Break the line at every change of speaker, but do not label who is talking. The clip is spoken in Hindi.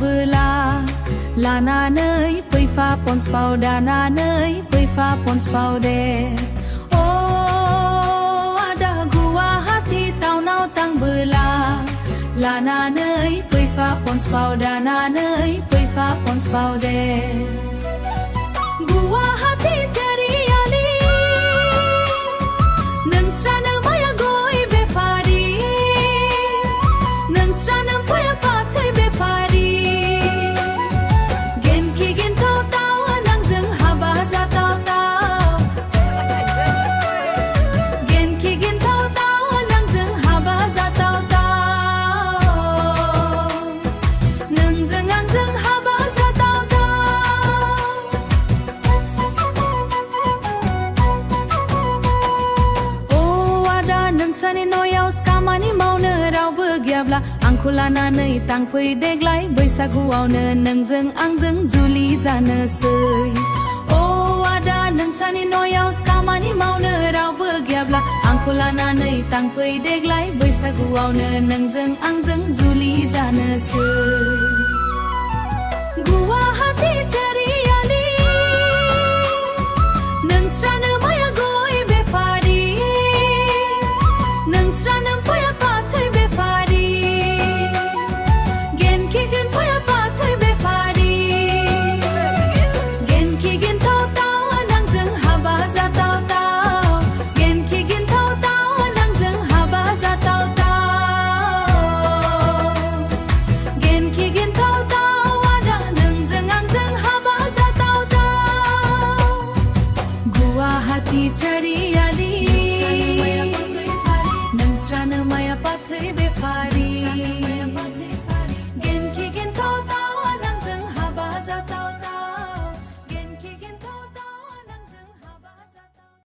तांबोला लानानै फैफा पन्सपाव दानानै फैफा पन्सपाव दे अ आदा गुवाहाटी टाउनाव तांबोला लानानै फैफा पन्सपाव दानानै फैफा पन्सपाव दे गुवाहाटी चारियाली नोंस्रानो माया गय बेफारि नोंस्रानो फैया फाथै बेफारि गेनखि गेनथाव ताव नोंजों हाबा जाथाव ताव गेनखि गेनथाव ताव नोंजों हाबा जाथाव ताव नोंजों आंजों हाबा जाथाव नोंस्रानि न'याव खामानि मावनो रावबो गैयाब्ला आंखौ लानानै थांफै देग्लाय बैसागुआवनो नोंजों आंजों जुलि जानोसै अ आदा नोंस्रानि न'याव खामानि मावनो रावबो गैयाब्ला आंखौ लानानै थांफै देग्लाय बैसागुआवनो नोंजों आंजों जुलि जानोसै गुवाहाटी चारि